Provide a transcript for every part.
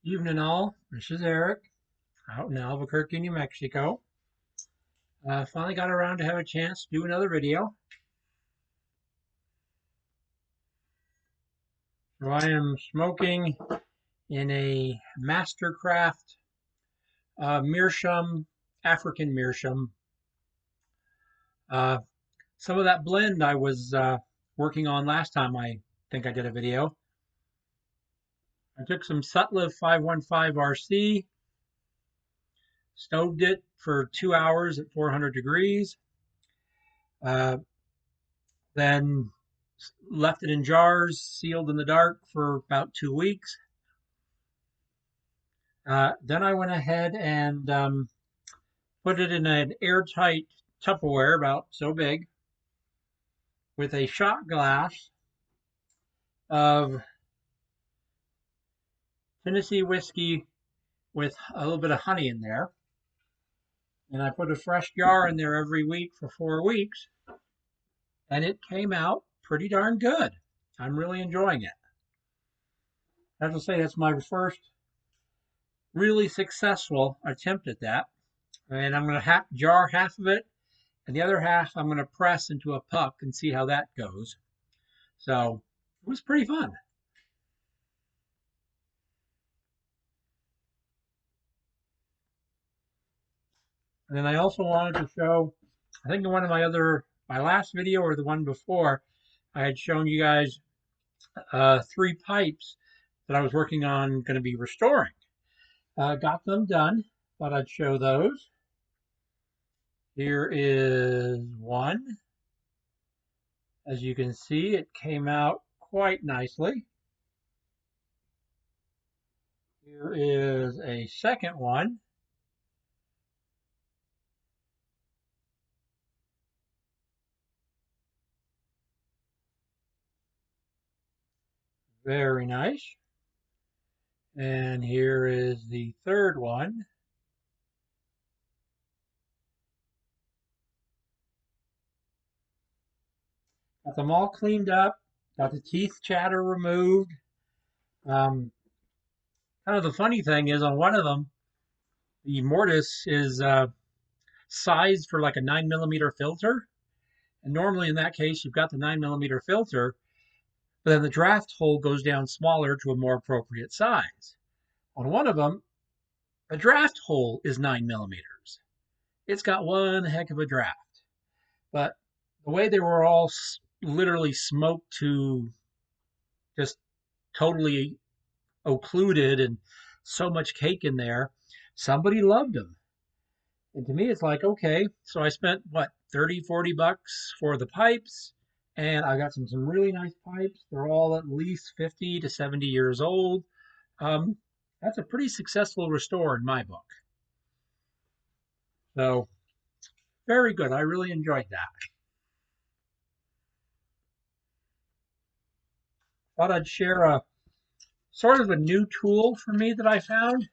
Evening all, this is Eric out in Albuquerque, New Mexico. Finally got around to have a chance to do another video. So I am smoking in a Mastercraft Meerschaum, African Meerschaum. Uh, some of that blend I was working on last time I think I did a video. I took some Sutliff 515 RC, stoved it for 2 hours at 400 degrees. Uh, Then left it in jars, sealed in the dark for about 2 weeks. Then I went ahead and put it in an airtight Tupperware about so big with a shot glass of Tennessee whiskey with a little bit of honey in there. And I put a fresh jar in there every week for 4 weeks. And it came out pretty darn good. I'm really enjoying it. I have to say, that's my first really successful attempt at that. And I'm going to jar half of it, and the other half I'm going to press into a puck and see how that goes. So it was pretty fun. And then I also wanted to show, I think in one of my last video or the one before, I had shown you guys 3 pipes that I was working on going to be restoring. Got them done. Thought I'd show those. Here is one. As you can see, it came out quite nicely. Here is a second one. Very nice. And here is the third one. Got them all cleaned up. Got the teeth chatter removed. Kind of the funny thing is on one of them, the mortise is sized for like a 9mm filter. And normally in that case, you've got the 9mm filter, but then the draft hole goes down smaller to a more appropriate size. On one of them, the draft hole is 9mm. It's got one heck of a draft. But the way they were all literally smoked to just totally occluded and so much cake in there, somebody loved them. And to me, it's like, okay, so I spent what, 30, 40 bucks for the pipes, and I got some really nice pipes. They're all at least 50 to 70 years old. Um, that's a pretty successful restore in my book. So, very good. I really enjoyed that. Thought I'd share a sort of a new tool for me that I found.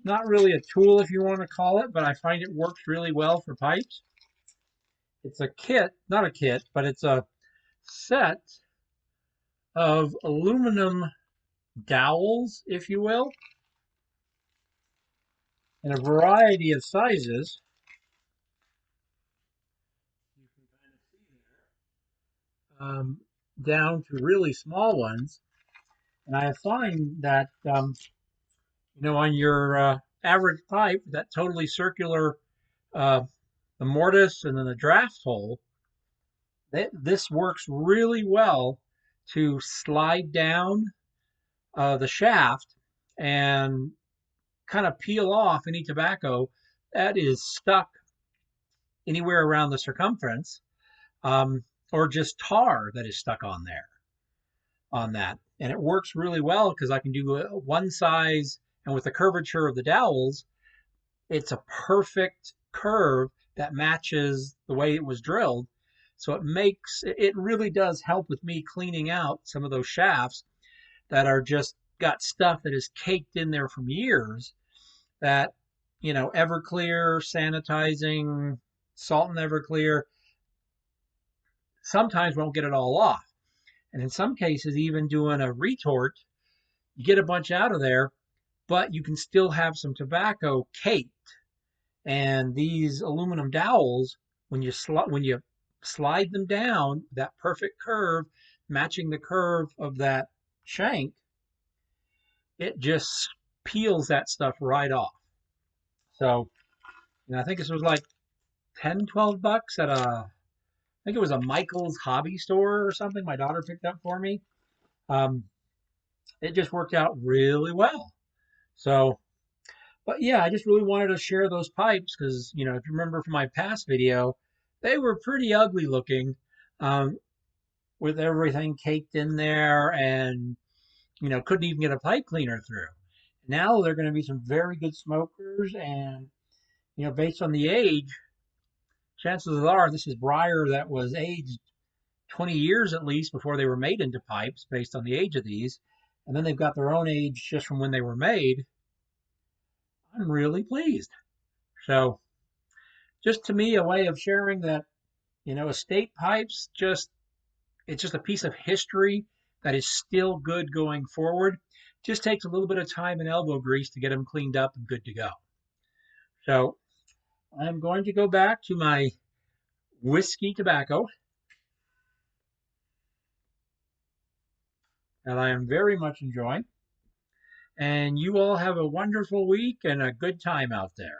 Not really a tool if you want to call it, but I find it works really well for pipes. It's a kit, not a kit, but it's a set of aluminum dowels, if you will, in a variety of sizes. You can kind of see there, down to really small ones. And I find that, on your average pipe, that totally circular, uh, the mortise and then the draft hole, this works really well to slide down the shaft and kind of peel off any tobacco that is stuck anywhere around the circumference, or just tar that is stuck on there on that. And it works really well because I can do one size, and with the curvature of the dowels, it's a perfect curve that matches the way it was drilled. So it really does help with me cleaning out some of those shafts that are just got stuff that is caked in there from years that, Everclear, sanitizing, salt and Everclear sometimes won't get it all off. And in some cases, even doing a retort, you get a bunch out of there, but you can still have some tobacco caked. And these aluminum dowels, when you slide them down, that perfect curve, matching the curve of that shank, it just peels that stuff right off. So, I think this was like 10, 12 bucks at I think it was a Michael's hobby store or something my daughter picked up for me. Um, it just worked out really well. So, but yeah, I just really wanted to share those pipes because, if you remember from my past video, they were pretty ugly looking, um, with everything caked in there and, couldn't even get a pipe cleaner through. Now they're going to be some very good smokers and, based on the age, chances are this is briar that was aged 20 years at least before they were made into pipes based on the age of these. And then they've got their own age just from when they were made. I'm really pleased. So, just to me, a way of sharing that, estate pipes it's just a piece of history that is still good going forward. Just takes a little bit of time and elbow grease to get them cleaned up and good to go. So, I'm going to go back to my whiskey tobacco that I am very much enjoying. And you all have a wonderful week and a good time out there.